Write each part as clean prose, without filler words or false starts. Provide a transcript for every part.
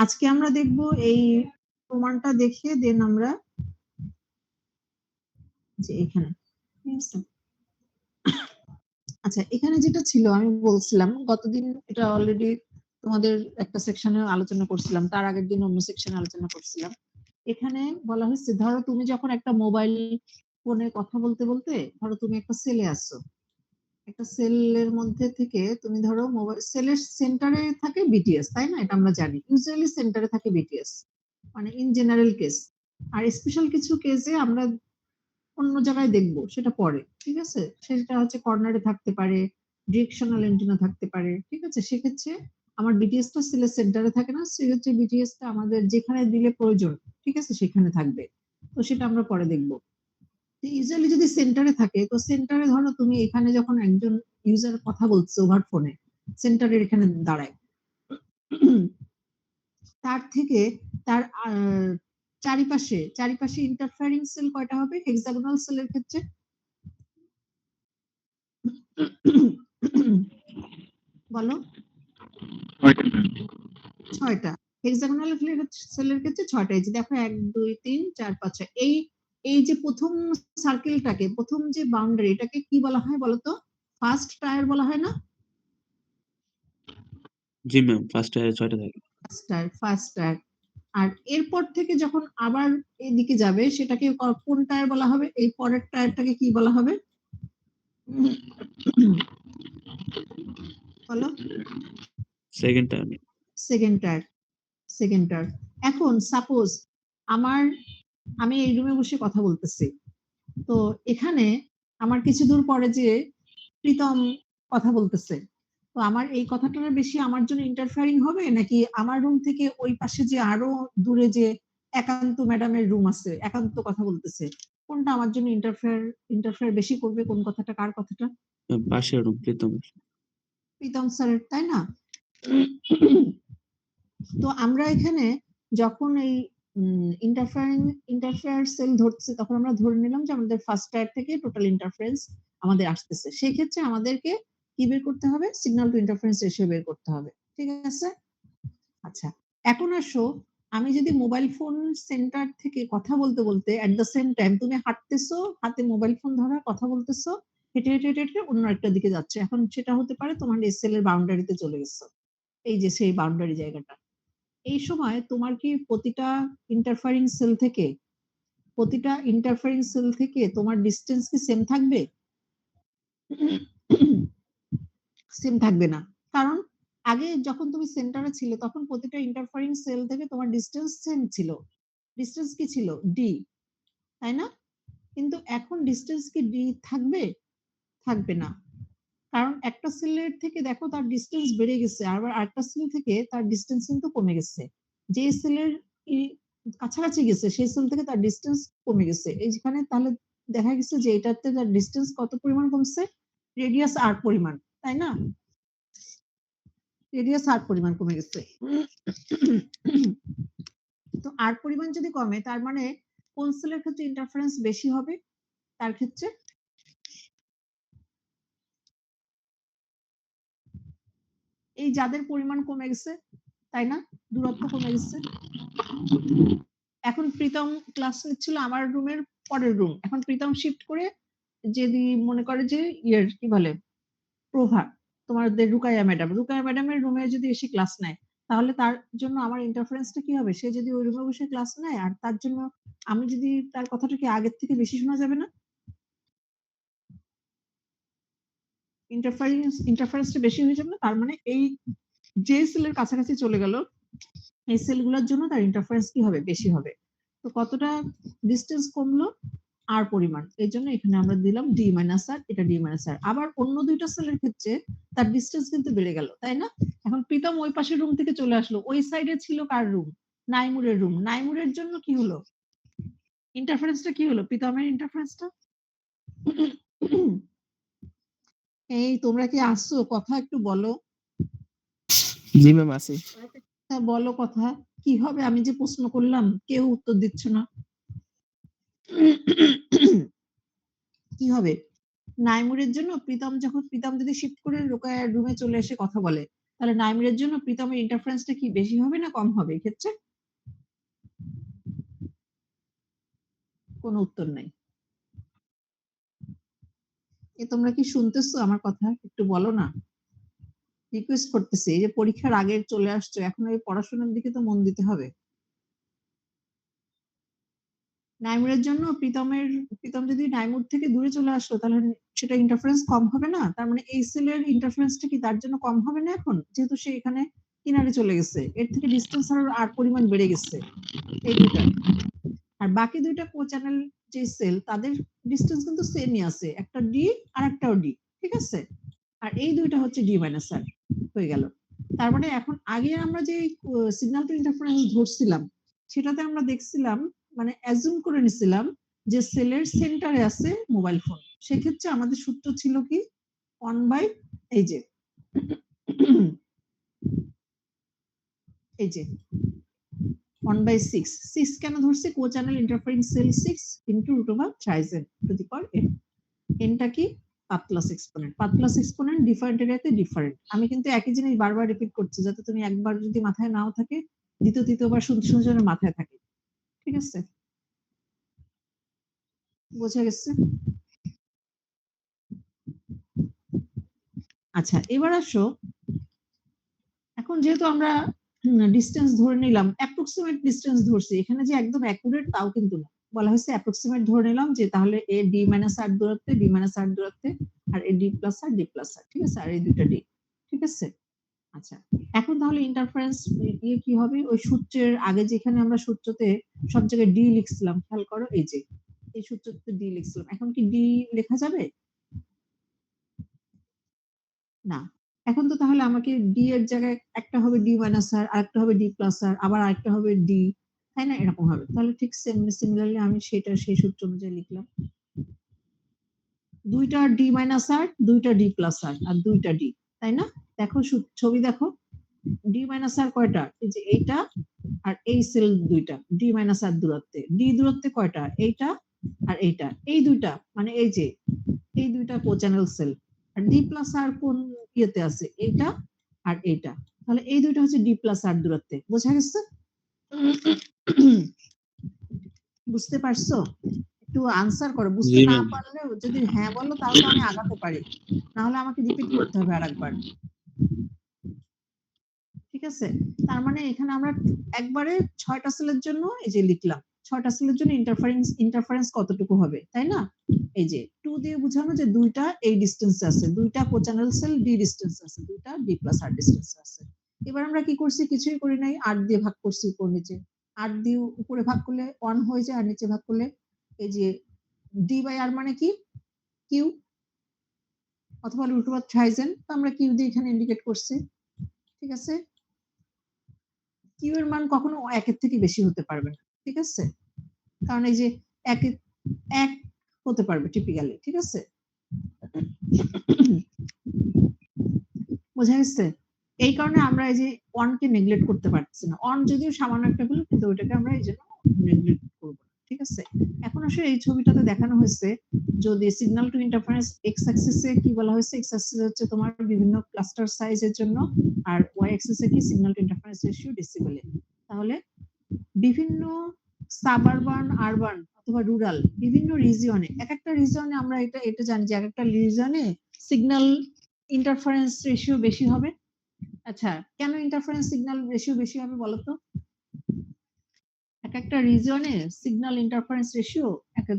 আজকে আমরা দেখব এই প্রমাণটা দেখিয়ে দেন আমরা যে এখানে ঠিক আছে। আচ্ছা, এখানে যেটা ছিল আমি বলছিলাম গতদিন এটা অলরেডি তোমাদের একটা সেকশনে আলোচনা করছিলাম, তার আগের দিন অন্য সেকশনে আলোচনা করছিলাম। এখানে বলা হয়েছে ধরো তুমি যখন একটা মোবাইল ফোনে কথা বলতে বলতে ধরো তুমি একটা সেলে আসছো, একটা সেলের মধ্যে থেকে তুমি ধরো মোবাইল সেলের সেন্টারে থাকে বিটিএস, তাই না? এটা আমরা জানি ইউজুয়ালি সেন্টারে থাকে বিটিএস, মানে ইন জেনারেল কেস। আর স্পেশাল কিছু কেসে আমরা অন্য জায়গায় দেখবো, সেটা পরে, ঠিক আছে? সেটা হচ্ছে কর্নারে থাকতে পারে, ডিরেকশনাল এন্টেনা থাকতে পারে, ঠিক আছে? সেক্ষেত্রে আমার বিটিএস টা সেলের সেন্টারে থাকে না, সেক্ষেত্রে বিটিএস টা আমাদের যেখানে দিলে প্রয়োজন, ঠিক আছে, সেখানে থাকবে। তো সেটা আমরা পরে দেখবো। ইউজুয়ালি যদি সেন্টারে থাকে, তো সেন্টারে ধরো তুমি এখানে যখন একজন ইউজার কথা বলছে ওভার ফোনে, সেন্টারের এখানে দাঁড়ায়, তার থেকে তার চারিপাশে চারিপাশে ইন্টারফারেন্স সেল কয়টা হবে হেক্সাগোনাল সেলের ক্ষেত্রে? বলো। 6টা। হেক্সাগোনাল সেলের ক্ষেত্রে 6টা। এই যে দেখো 1 2 3 4 5 6। এই এই যে প্রথম সার্কেলটাকে, প্রথম যে বাউন্ডারি, এটাকে কি বলা হয় বলতো? ফার্স্ট টায়ার বলা হয় না? জি ম্যাম, ফার্স্ট টায়ারে 6টা থাকে। First tyre. আর এরপর থেকে যখন আবার এদিকে যাবে সেটাকে কোন টায়ার বলা হবে? এই পরের টায়ারটাকে কি বলা হবে বলো? Second tyre. Second tyre. Second tyre. এখন সাপোজ আমি এই রুমে বসে কথা বলতেছি, তো এখানে আমার কিছু দূর পরে যে প্রীতম কথা বলতেছে, তো আমার এই কথাটার বেশি আমার জন্য ইন্টারফেয়ারিং হবে, নাকি আমার রুম থেকে ওই পাশে যে আরো দূরে যে একান্ত ম্যাডামের রুম আছে, একান্ত কথা বলতেছে, কোনটা আমার জন্য ইন্টারফেয়ার বেশি করবে? কোন কথাটা, কার কথাটা? পাশের রুম প্রীতমের। প্রীতম স্যারের, তাই না? তো আমরা এখানে যখন এই ইন্টারফেয়ার সেল ধরছে, তখন আমরা ধরে নিলাম যে আমাদের ফার্স্ট টায়ার থেকে টোটাল ইন্টারফারেন্স আমাদের আসতেছে। সেক্ষেত্রে আমাদেরকে কি বের করতে হবে? সিগন্যাল টু ইন্টারফারেন্স রেশিও বের করতে হবে, ঠিক আছে? আচ্ছা, এখন আসো, আমি যদি মোবাইল ফোন সেন্টার থেকে কথা বলতে বলতে এট দ্য সেম টাইম তুমি হাঁটতেছো, হাতে মোবাইল ফোন ধরা কথা বলতেছো, হেঁটে হেঁটে হেঁটে হেঁটে অন্য একটা দিকে যাচ্ছে, এখন সেটা হতে পারে তোমার এসএল এর বাউন্ডারিতে চলে গেছো, এই যে সেই বাউন্ডারি জায়গাটা। এই সময় তোমার কি প্রতিটা ইন্টারফারিং সেল থেকে তোমার ডিস্টেন্স কি সেম থাকবে? সেম থাকবে না। কারণ আগে যখন তুমি সেন্টারে ছিলে তখন প্রতিটা ইন্টারফারিং সেল থেকে তোমার ডিস্টেন্স সেম ছিল। ডিস্টেন্স কি ছিল? ডি, তাই না? কিন্তু এখন ডিস্টেন্স কি ডি থাকবে? থাকবে না। কারণ একটা সেলের থেকে দেখো তার ডিস্টেন্স বেড়ে গেছে, আবার আরেকটা সেল থেকে তার ডিস্টেন্স কিন্তু কমে গেছে। যে সেলের কাছাকাছি গেছে সেই সেল থেকে তার ডিস্টেন্স কমে গেছে। এইখানে তাহলে দেখা গেছে যে এটাতে তার ডিস্টেন্স কত পরিমাণ কমছে? রেডিয়াস আর পরিমাণ, তাই না? রেডিয়াস আর পরিমাণ কমে গেছে। তো আর পরিমাণ যদি কমে, তার মানে কোন সেলের ক্ষেত্রে ইন্টারফারেন্স বেশি হবে? তার ক্ষেত্রে এই যাদের পরিমাণ কমে গেছে, তাই না? দূরত্ব কমে গেছে। এখন প্রীতম ক্লাস নিচ্ছিল আমার রুমের পরের রুম, এখন প্রীতম শিফট করে যদি মনে করে যে কি বলে, প্রভা, তোমাদের রুকাইয়া ম্যাডামের রুমে যদি এসে ক্লাস নেয়, তাহলে তার জন্য আমার ইন্টারফারেন্সটা কি হবে? সে যদি ওই রুমে বসে ক্লাস নেয় আর তার জন্য আমি যদি তার কথাটা কি আগের থেকে বেশি শোনা যাবে না? ইন্টারফারেন্সটা বেশি হয়ে যাবে না? তার মানে এই যে সেলের কাছাকাছি চলে গেল, এই সেলগুলোর জন্য তার ইন্টারফারেন্স কি হবে? বেশি হবে। তো কতটা ডিস্টেন্স কমলো? আর পরিমাণ। এই জন্য এখানে আমরা দিলাম ডি মাইনাস আর, এটা ডি মাইনাস আর। আবার অন্য দুইটা সেলের ক্ষেত্রে তার ডিস্টেন্স কিন্তু বেড়ে গেল, তাই না? এখন প্রীতম ওই পাশের রুম থেকে চলে আসলো, ওই সাইডে ছিল কার রুম? নাইমুরের রুম। নাইমুরের জন্য কি হলো? ইন্টারফারেন্সটা কি হলো? প্রীতমের ইন্টারফারেন্সটা এই তোমরা কি আসছো? কথা একটু বলো। জি ম্যাম আছি। বলো কথা কি হবে? আমি যে প্রশ্ন করলাম কেউ উত্তর দিচ্ছ না। কি হবে? নাইমুরের জন্য প্রীতম যদি শিফট করে রুকায়ার রুমে চলে এসে কথা বলে, তাহলে নাইমিরের জন্য প্রীতমের ইন্টারফারেন্সটা কি বেশি হবে না কম হবে এক্ষেত্রে? কোনো উত্তর নাই। তোমরা কি শুনতেছো আমার কথা? একটু বলো না, রিকোয়েস্ট করতেছি। এই যে পরীক্ষার আগে চলে আসছো, এখন ওই পড়াশোনার দিকে তো মন দিতে হবে। নাইমুরের জন্য প্রীতম যদি নাইমুর থেকে দূরে চলে আসলো, তাহলে সেটা ইন্টারফারেন্স কম হবে না? তার মানে এই সেলের ইন্টারফারেন্সটা কি তার জন্য কম হবে না এখন, যেহেতু সে এখানে কিনারে চলে গেছে, এর থেকে ডিস্টেন্স আর পরিমাণ বেড়ে গেছে এই দুইটা। আর বাকি দুইটা কো চ্যানেল যে সেল, তাদের ডিস্টেন্স কিন্তু সেমই আছে, একটা ডি আর একটাও ডি, ঠিক আছে? আর এই দুইটা হচ্ছে ডি মাইনাস আর হয়ে গেল। তার মানে এখন আগে আমরা যে সিগন্যাল টু ইন্টারফারেন্স ধরছিলাম, সেটাতে আমরা দেখছিলাম, মানে অ্যাজুম করে নিছিলাম যে সেলের সেন্টারে আছে মোবাইল ফোন। সেক্ষেত্রে আমাদের সূত্র ছিল কি 1/, এই যে এই যে 1/6। 6 কেন ধরছে? Co channel interference cell 6 into √3n to the power n। nটা কি? Path loss exponent. Path loss exponent different এরিয়াতে ডিফারেন্ট। আমি কিন্তু একই জিনিস বারবার রিপিট করছি, যাতে তুমি একবার যদি মাথায় নাও থাকে, তৃতীয়বার শুনতে শুনতে যেন মাথায় থাকে, ঠিক আছে? বোঝা গেছে? আচ্ছা, এবার আসো, এখন যেহেতু আমরা ডিস্টেন্স ধরে নিলাম, অ্যাপ্রক্সিমেট ডিস্টেন্স ধরছি, এখানে যে একদম অ্যাকুরেট তাও কিন্তু না, বলা হয়েছে অ্যাপ্রক্সিমেট ধরে নিলাম, যে তাহলে এ ডি মাইনাস আর দূরত্বে, ডি মাইনাস আর দূরত্বে, আর এ D plus R D plus R, ঠিক আছে? আর এই দুইটা ডি, ঠিক আছে? আচ্ছা, এখন তাহলে ইন্টারফারেন্স ইয়ে কি হবে? ওই সূত্রের আগে যেখানে আমরা সূত্রতে সব জায়গায় ডি লিখছিলাম, খেয়াল করো, এই যে এই সূত্রতে ডি লিখছিলাম, এখন কি ডি লেখা যাবে? না। এখন তো তাহলে আমাকে ডি এর জায়গায় একটা হবে ডি মাইনাস আর, আরেকটা হবে ডি প্লাস আর, আবার আরেকটা হবে ডি, তাই না? এরকম হবে। তাহলে ঠিক সিমিলারলি আমি সেই সূত্র অনুযায়ী লিখলাম, দুইটা ডি মাইনাস আর, দুইটা ডি প্লাস আর, আর দুইটা ডি, তাই না? দেখো ছবি দেখো, ডি মাইনাস আর কয়টা? এই যে এইটা, আর এই সেল দুইটা ডি মাইনাস আর দূরত্বে। ডি দূরত্বে কয়টা? এইটা আর এইটা, এই দুইটা, মানে এই যে এই দুইটা কো চ্যানেল সেল। আর ডি প্লাস আর কোন ইয়েতে আছে? এইটা আর এইটা। তাহলে এই দুইটা হচ্ছে ডি প্লাস আর দূরত্বে। বোঝা গেছে? বুঝতে পারছো? একটু আনসার করো। বুঝতে জি না ম্যাম। পারলে যদি হ্যাঁ বলো, তাহলে আমি আগাতে পারি, না হলে আমাকে রিপিট করতে হবে আরেকবার, ঠিক আছে? তার মানে এখানে আমরা একবারে 6টা সেলের জন্য এই যে লিখলাম, 6টা সেলের জন্য ইন্টারফারেন্স কতটুকু হবে, তাই না? এই যে 2 দিয়ে বোঝানো যে দুইটা এই ডিসটেন্সে আছে, দুইটা কোচ্যানেল সেল ডি ডিসটেন্সে আছে, দুইটা ডি প্লাস আর ডিসটেন্সে আছে। এবার আমরা কি করছি? কিছুই করি নাই, 8 দিয়ে ভাগ করছি উপর নিচে। 8 দিয়ে উপরে ভাগ করলে 1 হয়ে যায়, আর নিচে ভাগ করলে এই যে ডি বাই আর মানে কি? কিউ অথবা √3n, তো আমরা কিউ দিয়ে এখানে ইন্ডিকেট করছি, ঠিক আছে? কিউ এর মান কখনো 1 এর থেকে বেশি হতে পারবে না, ঠিক আছে? কারণ এই যে 1 হতে পারবে টিপিক্যালি, ঠিক আছে? বোঝা গেছে? এই কারণে আমরা এই যে 1 কে নেগলেক্ট করতে পারছি না। 1 যদিও সামান্য একটা ভ্যালু, কিন্তু ওটাকে আমরা এই জন্য নেগলেক্ট করব না, ঠিক আছে? এখন আসলে এই ছবিটাতে দেখানো হয়েছে, যদি সিগন্যাল টু ইন্টারফারেন্স এক্স অ্যাক্সিসে কি বলা হয়েছে? এক্স অ্যাক্সিস হচ্ছে তোমার বিভিন্ন ক্লাস্টার সাইজের জন্য, আর ওয়াই অ্যাক্সিসে কি? সিগন্যাল টু ইন্টারফারেন্স রেশিও ডেসিবেলে। তাহলে বিভিন্ন সাবারবান, আরবান অথবা রুরাল বিভিন্ন রিজিয়নে, এক একটা রিজিয়নে আমরা এটা জানি যে এক একটা রিজিয়নে সিগন্যাল ইন্টারফারেন্স রেশিও বেশি হবে। আচ্ছা, কেন ইন্টারফারেন্স সিগন্যাল রেশিও বেশি হবে বলো তো? এক একটা রিজিয়নে সিগন্যাল ইন্টারফারেন্স রেশিও,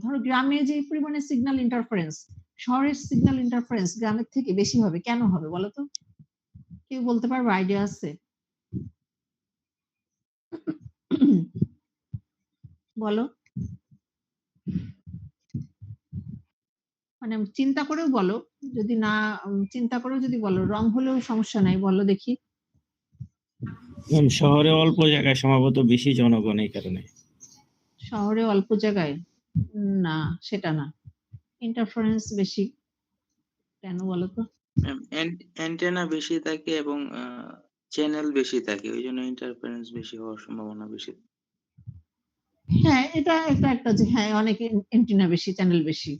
ধরো গ্রামে যে পরিমাণে সিগন্যাল ইন্টারফারেন্স, শহরের সিগন্যাল ইন্টারফারেন্স গ্রামের থেকে বেশি হবে। কেন হবে বলো তো? কেউ বলতে পারবে? আইডিয়া আছে? বলো, মানে চিন্তা করেও বলো, যদি না চিন্তা করেও যদি বলো, রং হলেও সমস্যা নাই, বলো দেখি। শহরে অল্প জায়গায় সম্ভবত বেশি জনগণ, এই কারণে। শহরে অল্প জায়গায়? না, সেটা না, ইন্টারফারেন্স বেশি। কেন বলো তো? অ্যান্টেনা বেশি থাকে এবং চ্যানেল বেশি থাকে, ওই জন্য ইন্টারফারেন্স বেশি হওয়ার সম্ভাবনা বেশি। হ্যাঁ, এটা একটা যে হ্যাঁ অনেক এন্টিনা বেশি, চ্যানেল বেশি,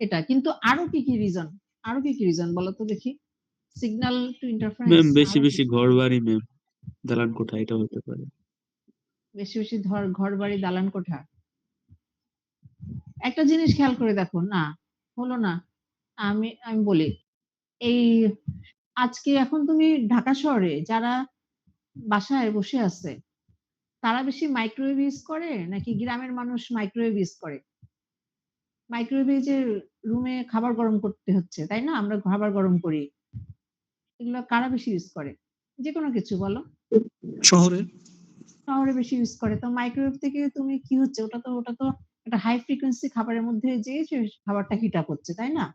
এটা কিন্তু আরো কি কি রিজন, আরো কি কি রিজন বলো তো দেখি। সিগন্যাল টু ইন্টারফারেন্স ম্যাম বেশি বেশি ঘর বাড়ি ম্যাম, দালান কোঠা এটা হতে পারে। বেশি বেশি ঘর বাড়ি দালান কোঠা। একটা জিনিস খেয়াল করে দেখো, না হলো না, আমি বলি, এই আজকে এখন তুমি ঢাকা শহরে যারা বাসায় বসে আছে তারা বেশি মাইক্রোওয়েভ ইউজ করে নাকি গ্রামের মানুষ মাইক্রোওয়েভ ইউজ করে? মাইক্রোওয়েভে যে রুমে খাবার গরম করতে হচ্ছে, তাই না? আমরা খাবার গরম করি, এগুলো কারা বেশি ইউজ করে? যে কোনো কিছু বলো। শহরের শহরে বেশি ইউজ করে। তো মাইক্রোওয়েভ থেকে তুমি কি হচ্ছে, ওটা তো একটা হাই ফ্রিকোয়েন্সি খাবারের মধ্যে যেয়ে সে খাবারটা হিট আপ হচ্ছে, তাই না?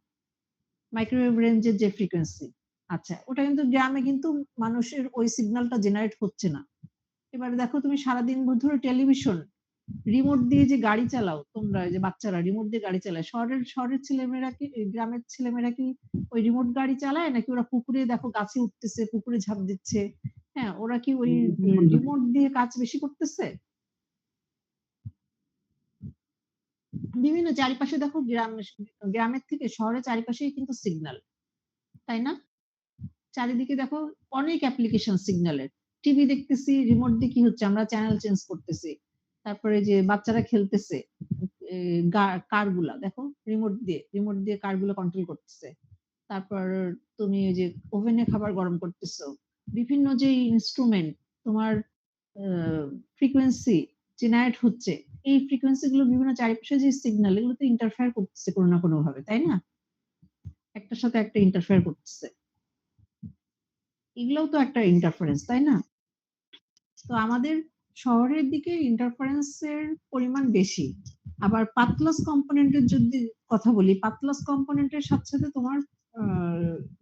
মাইক্রোওয়েভ রেঞ্জের যে ফ্রিকোয়েন্সি, আচ্ছা ওটা কিন্তু গ্রামে কিন্তু মানুষের ওই সিগন্যালটা জেনারেট হচ্ছে না। এবারে দেখো তুমি সারাদিন ধরে টেলিভিশন, রিমোট দিয়ে যে গাড়ি চালাও তোমরা, যে বাচ্চারা রিমোট দিয়ে গাড়ি চালায়, শহরের ছেলেমেয়েরা কি, গ্রামের ছেলেমেয়েরা কি ওই রিমোট গাড়ি চালায় নাকি ওরা পুকুরে দেখো গাছে উঠতেছে, পুকুরে ঝাঁপ দিচ্ছে? হ্যাঁ, ওরা কি ওই রিমোট দিয়ে কাজ বেশি করতেছে? বিভিন্ন চারিপাশে দেখো গ্রামের থেকে শহরের চারিপাশেই কিন্তু সিগন্যাল, তাই না? চারিদিকে দেখো অনেক অ্যাপ্লিকেশন সিগন্যালের। টিভি দেখতেছি, রিমোট দিয়ে কি হচ্ছে, আমরা চ্যানেল চেঞ্জ করতেছি। তারপরে যে বাচ্চারা খেলতেছে, কারগুলা দেখো রিমোট দিয়ে কারগুলো কন্ট্রোল করতেছে। তারপর তুমি ওই যে ওভেনে খাবার গরম করতেছো, বিভিন্ন যে ইনস্ট্রুমেন্ট তোমার ফ্রিকোয়েন্সি জেনারেট হচ্ছে, এই ফ্রিকোয়েন্সি গুলো বিভিন্ন চারিপাশে যে সিগন্যাল, এগুলো তো ইন্টারফেয়ার করতেছে কোনো না কোনো ভাবে, তাই না? একটার সাথে একটা ইন্টারফেয়ার করতেছে, এগুলোও তো একটা ইন্টারফারেন্স, তাই না? তো আমাদের শহরের দিকে ইন্টারফারেন্সের পরিমাণ বেশি। আবার পাতলাস কম্পোনেন্টের যদি কথা বলি, পাতলাস কম্পোনেন্টের সাথে সাথে তোমার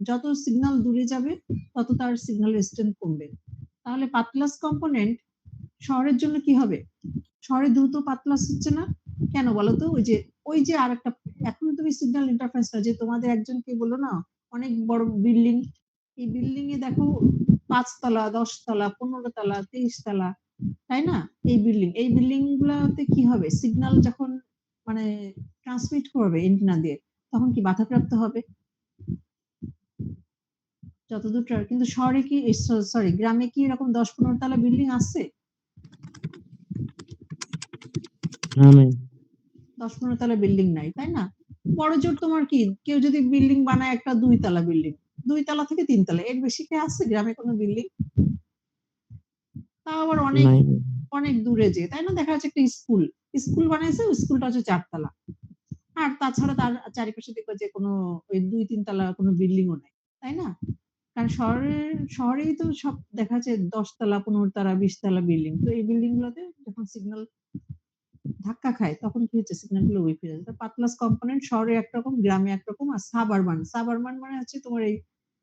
যত সিগন্যাল দূরে যাবে তত তার সিগন্যাল স্ট্রেংথ কমবে। তাহলে পাতলাস কম্পোনেন্ট শহরের জন্য কি হবে? শহরে দ্রুত পাতলাস হচ্ছে না কেন বলো তো? ওই যে আরেকটা, এখন তুমি সিগন্যাল ইন্টারফারেন্স না, যে তোমাদের একজনকে বললো না অনেক বড় বিল্ডিং, এই বিল্ডিং এ দেখো 5 তলা, 10 তলা, 15 তলা, 23 তলা, তাই না? এই বিল্ডিং গুলাতে কি হবে, সিগন্যাল যখন মানে ট্রান্সমিট করবে এন্টিনা দিয়ে, তখন কি বাধাপ্রাপ্ত হবে যতদূর কিন্তু শহরে কি, সরি গ্রামে কি এরকম 10-15 তলা বিল্ডিং আছে? 10-15 তলা বিল্ডিং নাই, তাই না? বড় জোর তোমার কি, কেউ যদি বিল্ডিং বানায় একটা 2 তলা বিল্ডিং, 2 তলা থেকে 3 তলা, এর বেশি কি আছে গ্রামে কোনো বিল্ডিং? তাও আবার অনেক অনেক দূরে যে, তাই না? দেখা যাচ্ছে একটা স্কুল বানাইছে, স্কুলটা হচ্ছে 4 তলা, আর তাছাড়া তার চারিপাশে দেখবে যে কোনো ওই 2-3 তলা কোনো বিল্ডিংও নাই, তাই না? কারণ শহরেই তো সব দেখা যাচ্ছে 10 তলা, 15 তলা, 20 তলা বিল্ডিং। তো এই বিল্ডিং গুলোতে যখন সিগন্যাল ধাক্কা খায় তখন কি হচ্ছে, সিগন্যাল গুলো উইক হয়ে যায়। পাতলাস কম্পোনেন্ট শহরে একরকম, গ্রামে একরকম। আর সাবারবান মানে হচ্ছে তোমার এই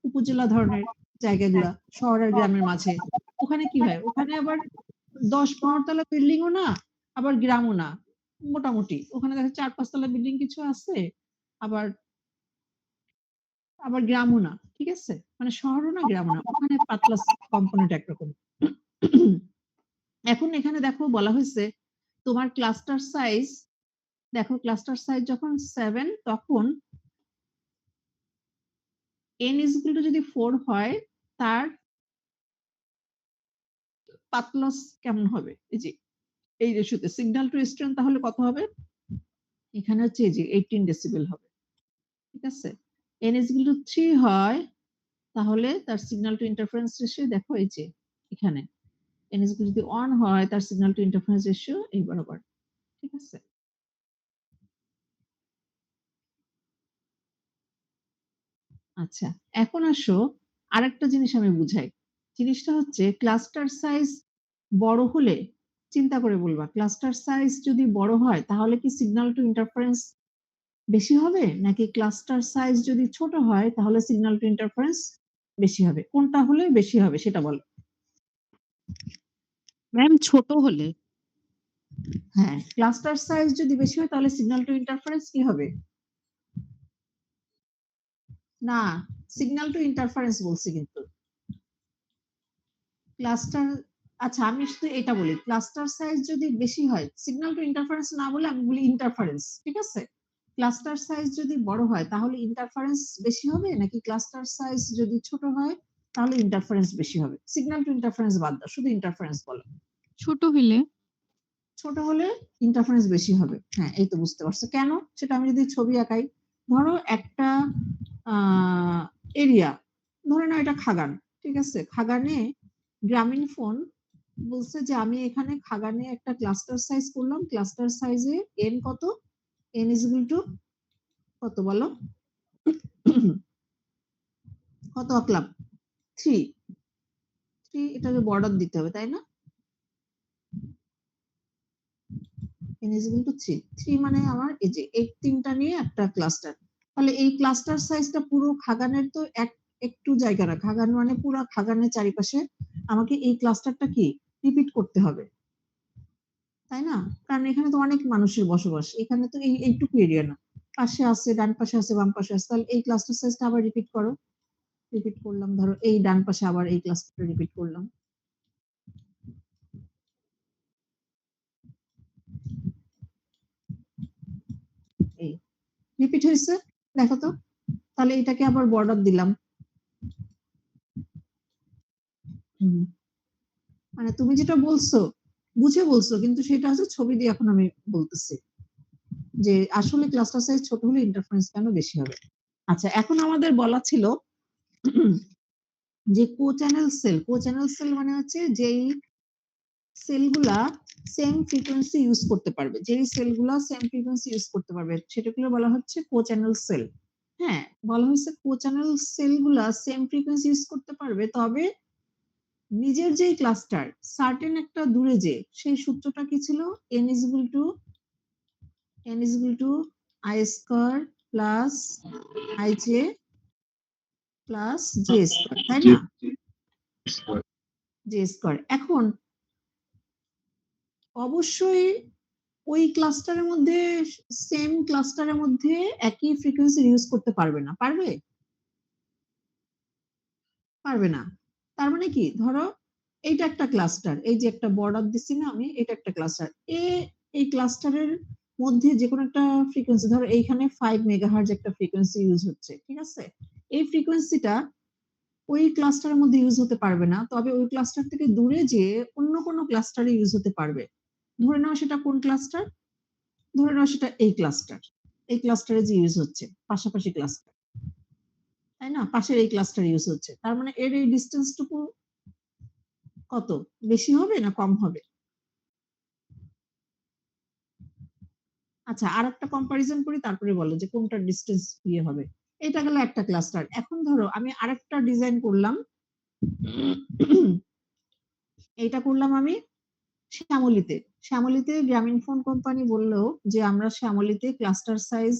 উপজেলা ধরনের জায়গাগুলা, শহর আর গ্রামের মাঝে। ওখানে কি হয়, ওখানে আবার 10-15 তলা বিল্ডিংও না, আবার গ্রামও না, মোটামুটি ওখানে দেখা 4-5 তলা বিল্ডিং কিছু আছে, আবার আবার গ্রামও না, ঠিক আছে? মানে শহরও না গ্রামও না, ওখানে পাতলাস কম্পোনেন্ট একরকম। এখন এখানে দেখো বলা হয়েছে তোমার ক্লাস্টার সাইজ, দেখো ক্লাস্টার সাইজ যখন 7, তখন n = যদি 4 হয়, তার পাতলাস কেমন হবে? এই যে এই রেশিওতে সিগন্যাল টু স্ট্রেংথ তাহলে কত হবে? এখানে হচ্ছে এই যে 18 ডেসিবেল হবে, ঠিক আছে? n = 3 হয় তাহলে তার সিগন্যাল টু ইন্টারফারেন্স রেশিও দেখো এই যে এখানে, n যদি 1 হয় তার সিগন্যাল টু ইন্টারফারেন্স রেশিও এই বরাবর, ঠিক আছে? আচ্ছা, এখন আসো আরেকটা জিনিস আমি বুঝাই। জিনিসটা হচ্ছে ক্লাস্টার সাইজ বড় হলে, চিন্তা করে বলবা, ক্লাস্টার সাইজ যদি বড় হয় তাহলে কি সিগন্যাল টু ইন্টারফারেন্স বেশি হবে, নাকি ক্লাস্টার সাইজ যদি ছোট হয় তাহলে সিগন্যাল টু ইন্টারফারেন্স বেশি হবে? কোনটা হলে বেশি হবে সেটা বলো। ম্যাম ছোট হলে। হ্যাঁ, ক্লাস্টার সাইজ যদি বেশি হয় তাহলে সিগন্যাল টু ইন্টারফারেন্স কি হবে? না, সিগন্যাল টু ইন্টারফারেন্স বলছি কিন্তু ক্লাস্টার, আচ্ছা আমি শুধু এটা বলি, ক্লাস্টার সাইজ যদি বেশি হয়, সিগন্যাল টু ইন্টারফারেন্স না বলে আমি বলি ইন্টারফারেন্স, ঠিক আছে? ক্লাস্টার সাইজ যদি বড় হয় তাহলে ইন্টারফারেন্স বেশি হবে, নাকি ক্লাস্টার সাইজ যদি ছোট হয় তাহলে ইন্টারফারেন্স বেশি হবে? সিগন্যাল টু ইন্টারফারেন্স বাদ দাও, শুধু ইন্টারফারেন্স বলো। ছোট হইলে ছোট হলে ইন্টারফারেন্স বেশি হবে। হ্যাঁ, এই তো বুঝতে পারছো কেন। সেটা আমি যদি ছবি আঁকাই, ধরো একটা এরিয়া, ধরে নাও এটা খাগান, ঠিক আছে? খাগানে গ্রামীণ ফোন বলছে যে আমি এখানে খাগানে একটা ক্লাস্টার সাইজ করলাম, ক্লাস্টার সাইজে এন কত, এন ইজ ইকুয়াল টু কত বলো, কত আঁকলাম? 3, এটাকে বর্ডার দিতে হবে তাই না? n is equal to 3 মানে আমার এই যে এই তিনটা নিয়ে একটা ক্লাস্টার। তাহলে এই ক্লাস্টার সাইজটা পুরো খাগানের তো একটু জায়গা না, খাগান মানে পুরো খাগানের চারিপাশে আমাকে এই ক্লাস্টারটা কি রিপিট করতে হবে, তাই না? কারণ এখানে তো অনেক মানুষের বসবাস, এখানে তো এইটুকু এরিয়া না, পাশে আছে, ডান পাশে আছে, বাম পাশে আছে। তাহলে এই ক্লাস্টার সাইজটা আবার রিপিট করো, রিপিট করলাম, ধরো এই ডান পাশে আবার এই ক্লাস্টারটা রিপিট করলাম। এই রিপিট হয়েছে, দেখো তো। তাহলে এটাকে আবার বর্ডার দিলাম। মানে তুমি যেটা বলছো বুঝে বলছো, কিন্তু সেটা হচ্ছে ছবি দিয়ে এখন আমি বলতেছি যে আসলে ক্লাস্টার সাইজ ছোট হলে ইন্টারফারেন্স কেন বেশি হবে। আচ্ছা, এখন আমাদের বলা ছিল যে কো চ্যানেল সেল মানে হচ্ছে যেই সেলগুলা সেম ফ্রিকোয়েন্সি ইউজ করতে পারবে, যেই সেলগুলা সেম ফ্রিকোয়েন্সি ইউজ করতে পারবে সেটাগুলো বলা হচ্ছে কো চ্যানেল সেল। হ্যাঁ, বলা হয়েছে কো চ্যানেল সেলগুলা সেম ফ্রিকোয়েন্সি ইউজ করতে পারবে, তবে নিজের যেই ক্লাস্টার সার্টেন একটা দূরে যে, সেই সূত্রটা কি ছিল? n is equal to I square plus ij plus j square, তাই না? j square। এখন অবশ্যই ওই ক্লাস্টারের মধ্যে, সেম ক্লাস্টারের মধ্যে একই ফ্রিকোয়েন্সি ইউজ করতে পারবে না, পারবে? পারবে না। তার মানে কি, ধরো এইটা একটা ক্লাস্টার, এই যে একটা বর্ডার দিছি না আমি, এটা একটা ক্লাস্টার, এই ক্লাস্টারের মধ্যে যে কোনো একটা ফ্রিকোয়েন্সি, ধরো এইখানে 5 মেগাহার্জ একটা ফ্রিকোয়েন্সি ইউজ হচ্ছে, ঠিক আছে? এই ফ্রিকোয়েন্সিটা ওই ক্লাস্টারের মধ্যে ইউজ হতে পারবে না, তবে ওই ক্লাস্টার থেকে দূরে যে অন্য কোনো ক্লাস্টারে ইউজ হতে পারবে। ধরে নাও সেটা কোন ক্লাস্টার? ধরে নাও সেটা এই ক্লাস্টার, এই ক্লাস্টারে যে ইউজ হচ্ছে, পাশাপাশি ক্লাস্টার, তাই না? পাশের এই ক্লাস্টার ইউজ হচ্ছে, তার মানে এর এই ডিস্টেন্সটুকু কত, বেশি হবে না কম হবে? আচ্ছা, আর একটা কম্পারিজন করি, তারপরে বলো যে কোনটার ডিস্টেন্স ইয়ে হবে। এটা গেল একটা ক্লাস্টার। এখন ধরো আমি আরেকটা ডিজাইন করলাম, এইটা করলাম আমি শ্যামলীতে গ্রামীণ ফোন কোম্পানি বললো যে আমরা শ্যামলীতে ক্লাস্টার সাইজ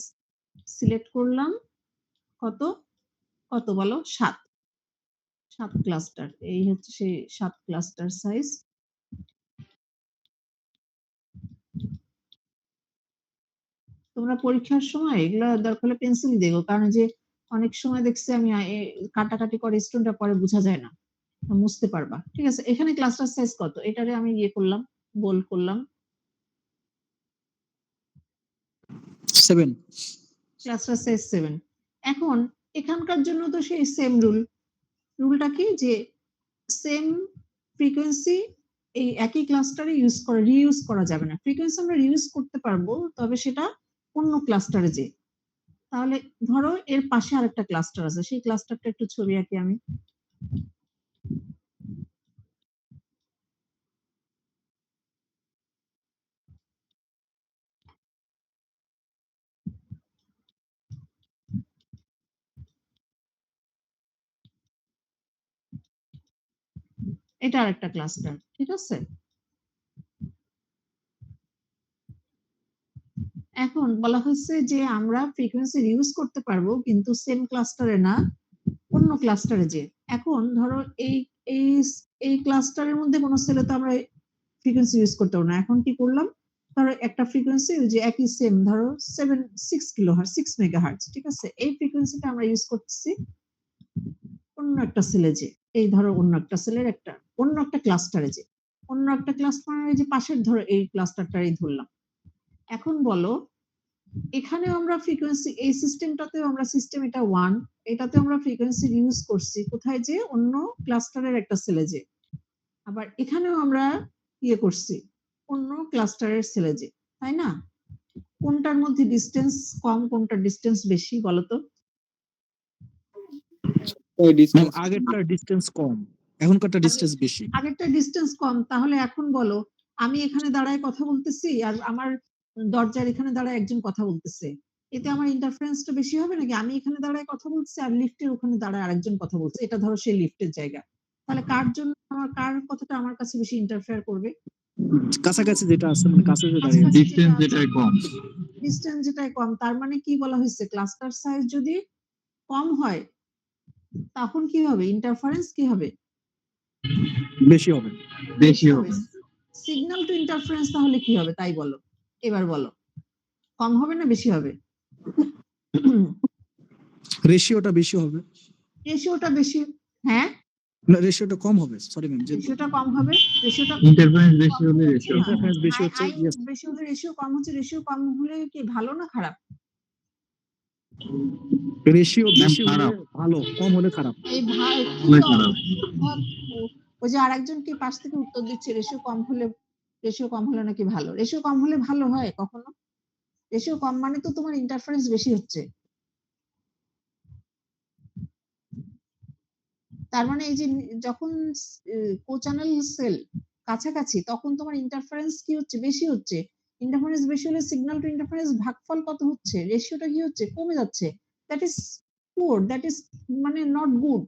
সিলেক্ট করলাম কত, কত বলো, 7 ক্লাস্টার। এই হচ্ছে সেই 7 ক্লাস্টার সাইজ। তোমরা পরীক্ষার সময় এগুলো দরকার হলে পেন্সিল দেবো, কারণ যে অনেক সময় দেখছি আমি কাটাকাটি করে স্টোনটা পরে বোঝা যায় না, মুছতে পারবা, ঠিক আছে? এখানে ক্লাস্টার সাইজ কত, এটারে আমি ইয়ে করলাম, বোল্ড করলাম, 7। Cluster size 7। এখন এখানকার জন্য তো সেই সেম রুলটা কি, যে সেম ফ্রিকোয়েন্সি এই একই ক্লাস্টারে রিইউজ করা যাবে না। ফ্রিকোয়েন্সি আমরা রিইউজ করতে পারবো, তবে সেটা অন্য ক্লাস্টারে যে। তাহলে ধরো এর পাশে আরেকটা ক্লাস্টার আছে, সেই ক্লাস্টারটা একটু ছবি আঁকি আমি। এটা আরেকটা ক্লাস্টার, ঠিক আছে? এখন বলা হচ্ছে যে আমরা ফ্রিকোয়েন্সি ইউজ করতে পারবো, কিন্তু সেম ক্লাস্টারে না, অন্য ক্লাস্টারে যে। এখন ধরো এই এই এই ক্লাস্টারের মধ্যে কোনো সেলে তো আমরা ফ্রিকোয়েন্সি ইউজ করতে পারবো না। এখন কি করলাম, ধরো একটা ফ্রিকোয়েন্সি যে একই সেম, ধরো 6 কিলোহার্টজ, 6 মেগাহার্টজ, ঠিক আছে? এই ফ্রিকোয়েন্সিটা আমরা ইউজ করতেছি অন্য একটা সেলে যে, এই ধরো অন্য একটা সেলের অন্য একটা ক্লাস্টারে যে, অন্য একটা ক্লাস্টার যে পাশের ধরো এই ক্লাস্টারটাই ধরলাম। এখন বলো এখানেও আমরা ফ্রিকোয়েন্সি, এই সিস্টেমটাতেও আমরা সিস্টেম এটা 1, এটাতে আমরা ফ্রিকোয়েন্সি ইউজ করছি কোথায়, যে অন্য ক্লাস্টারের একটা সেলে যে। আবার এখানেও আমরা ইয়ে করছি অন্য ক্লাস্টারের সেলে যে, তাই না? কোনটার মধ্যে ডিসটেন্স কম, কোনটার ডিসটেন্স বেশি বলো তো? ম্যাম আগেরটার ডিস্টেন্স কম, এখনকারটা ডিস্টেন্স বেশি। আগেরটা ডিসটেন্স কম, তাহলে এখন বলো আমি এখানে দাঁড়ায় কথা বলতেছি আর আমার দরজার এখানে দাঁড়ায় একজন কথা বলতেছে, এতে আমার ইন্টারফারেন্সটা বেশি হবে নাকি আমি এখানে দাঁড়ায় কথা বলছি আর লিফটের ওখানে দাঁড়ায় আরেকজন কথা বলছে? এটা ধরো সেই লিফটের জায়গা, তাহলে কার জন্য আমার কার কথাটা আমার কাছে বেশি ইন্টারফেয়ার করবে? কাছাকাছি যেটা আছে, মানে কাছে যে দাঁড়িয়ে আছে। ডিস্টেন্স যেটাই কম। ডিসটেন্স যেটাই কম, তার মানে কি বলা হয়েছে, ক্লাস্টার সাইজ যদি কম হয় তখন কি হবে, ইন্টারফারেন্স কি হবে? বেশি হবে। বেশি হবে। সিগন্যাল টু ইন্টারফারেন্স তাহলে কি হবে তাই বলো, এবার বলো, কম হবে না বেশি হবে? রেশিওটা বেশি হবে। রেশিওটা বেশি, হ্যাঁ না, রেশিওটা কম হবে, সরি ম্যাম। যে রেশিওটা কম হবে, রেশিওটা ইন্টারফারেন্স বেশি হলে রেশিও কম। ইন্টারফারেন্স বেশি হচ্ছে, yes। বেশি হলে রেশিও কম হচ্ছে, রেশিও কম হলে কি ভালো না খারাপ? রেশিও বেশি হলে খারাপ। ভালো, কম হলে খারাপ। এই ভাই অনেক খারাপ। ওই যে আরেকজন কি পাশ থেকে উত্তর দিচ্ছে রেশিও কম হলে নাকি ভালো? রেশিও কম হলে ভালো হয় কখনো? রেশিও কম মানে তো তোমার ইন্টারফারেন্স বেশি হচ্ছে, তার মানে এই যে যখন কোচ্যানেল সেল কাছাকাছি তখন তোমার ইন্টারফারেন্স কি হচ্ছে, বেশি হচ্ছে। ইন্টারফারেন্স বেশি হলে সিগন্যাল টু ইন্টারফারেন্স ভাগফল কত হচ্ছে, রেশিওটা কি হচ্ছে, কমে যাচ্ছে। That is poor, that is মানে নট গুড,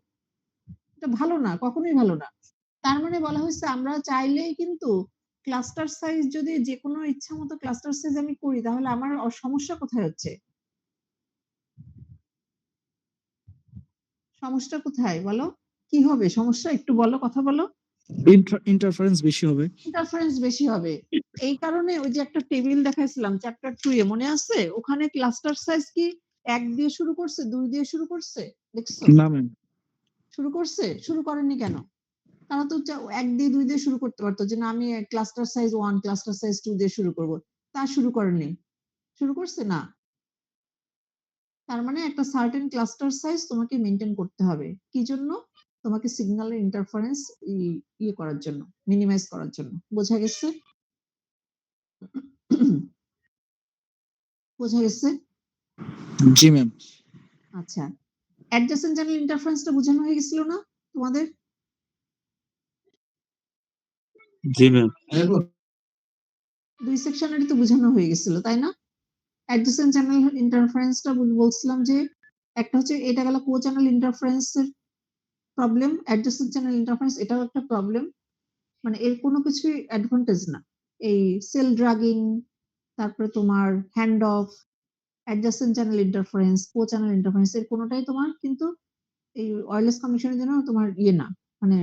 এটা ভালো না, কখনোই ভালো না। তার মানে বলা হয়েছে আমরা চাইলেই কিন্তু ক্লাস্টার সাইজ যদি যে কোনো ইচ্ছা মতো ক্লাস্টার সাইজ আমি করি তাহলে আমার সমস্যা কোথায় হচ্ছে, সমস্যা কোথায় বলো, কি হবে সমস্যা, একটু বলো, কথা বলো। ইন্টারফারেন্স বেশি হবে। ইন্টারফারেন্স বেশি হবে, এই কারণে ওই যে একটা টেবিল দেখাইছিলাম চ্যাপ্টার 2 এ, মনে আছে? ওখানে ক্লাস্টার সাইজ কি 1 দিয়ে শুরু করছে, 2 দিয়ে শুরু করছে, দেখছো? না ম্যাম, শুরু করছে, শুরু করেননি কেন? তারা তো 1 দিয়ে 2 দিয়ে শুরু করতে পারতো, যে না আমি ক্লাস্টার সাইজ 1 ক্লাস্টার সাইজ 2 দিয়ে শুরু করব, তা শুরু করেননি, শুরু করছে না। তার মানে একটা সার্টেন ক্লাস্টার সাইজ তোমাকে মেনটেন করতে হবে, কি জন্য? তোমাকে সিগন্যালের ইন্টারফারেন্স ইয়ে করার জন্য, মিনিমাইজ করার জন্য। বোঝা গেছে? বোঝা গেছে? জি ম্যাম। আচ্ছা, অ্যাডজেসেন্ট চ্যানেল ইন্টারফারেন্সটা বোঝানো হয়ে গেছিল না তোমাদের? জি ম্যাম। 2 সেকশনেরই তো বোঝানো হয়ে গেছিল, তাই না? অ্যাডজেসেন্ট চ্যানেল ইন্টারফারেন্সটা বলছিলাম যে একটা হচ্ছে, এটা গেল কো চ্যানেল ইন্টারফারেন্সের প্রবলেম, অ্যাডজেসেন্ট চ্যানেল ইন্টারফারেন্স এটাও একটা প্রবলেম, মানে এর কোনো কিছুই অ্যাডভান্টেজ না। এই সেল ড্রাগিং, তারপরে তোমার hand of, adjacent channel interference, co channel interference, এর কোনোটাই তোমার কিন্তু এই ওয়্যারলেস কমিউনিকেশনের জন্য তোমার ইয়ে না, মানে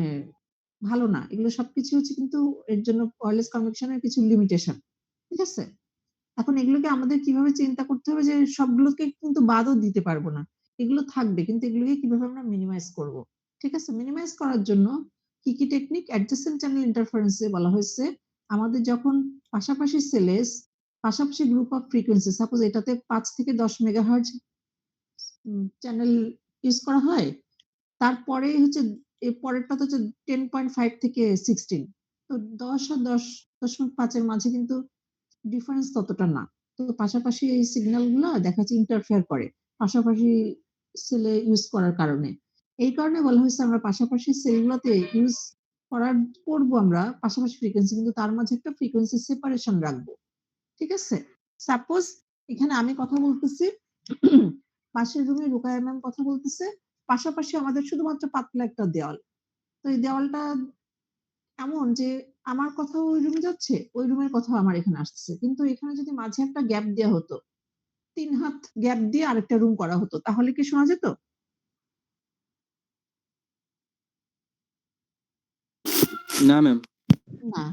ভালো না। এগুলো সবকিছু হচ্ছে কিন্তু এর জন্য ওয়্যারলেস কমিউনিকেশনের কিছু লিমিটেশন, ঠিক আছে? এখন এগুলোকে আমাদের কিভাবে চিন্তা করতে হবে, যে সবগুলোকে কিন্তু বাদও দিতে পারবো না, এগুলো থাকবে, কিন্তু এগুলোকে কিভাবে আমরা মিনিমাইজ করব, ঠিক আছে? মিনিমাইজ করার জন্য কি কি টেকনিক, অ্যাডজেসেন্ট চ্যানেল ইন্টারফারেন্সে বলা হয়েছে আমাদের যখন পাশাপাশি সেলেস, পাশাপাশি গ্রুপ অফ ফ্রিকোয়েন্সি, সাপোজ এটাতে 5 থেকে 10 মেগাহার্জ চ্যানেল ইউজ করা হয়, তারপরে হচ্ছে এর পরেরটা তো হচ্ছে 10.5 থেকে 16, তো 10 আর 10.5 এর মাঝে কিন্তু ডিফারেন্স ততটা না। তো পাশাপাশি এই সিগন্যাল গুলা দেখা যাচ্ছে ইন্টারফেয়ার করে পাশাপাশি সেলে ইউজ করার কারণে। এই কারণে বলা হয়েছে আমরা পাশাপাশি সেলগুলোতে ইউজ করবো আমরা পাশাপাশি ফ্রিকোয়েন্সি, কিন্তু তার মাঝে একটা ফ্রিকোয়েন্সি সেপারেশন রাখবো, ঠিক আছে? সাপোজ এখানে আমি কথা বলতেছি, পাশের রুমে রুকায়া ম্যাম কথা বলতেছে, পাশাপাশি আমাদের শুধুমাত্র পাতলা একটা দেওয়াল, তো এই দেওয়ালটা এমন যে আমার কথা ওই রুমে যাচ্ছে, ওই রুমের কথা আমার এখানে আসছে, কিন্তু এখানে যদি মাঝে একটা গ্যাপ দেওয়া হতো, 3 হাত গ্যাপ দিয়ে আরেকটা রুম করা হতো, তাহলে কি শোনা যেত? না ম্যাম। না।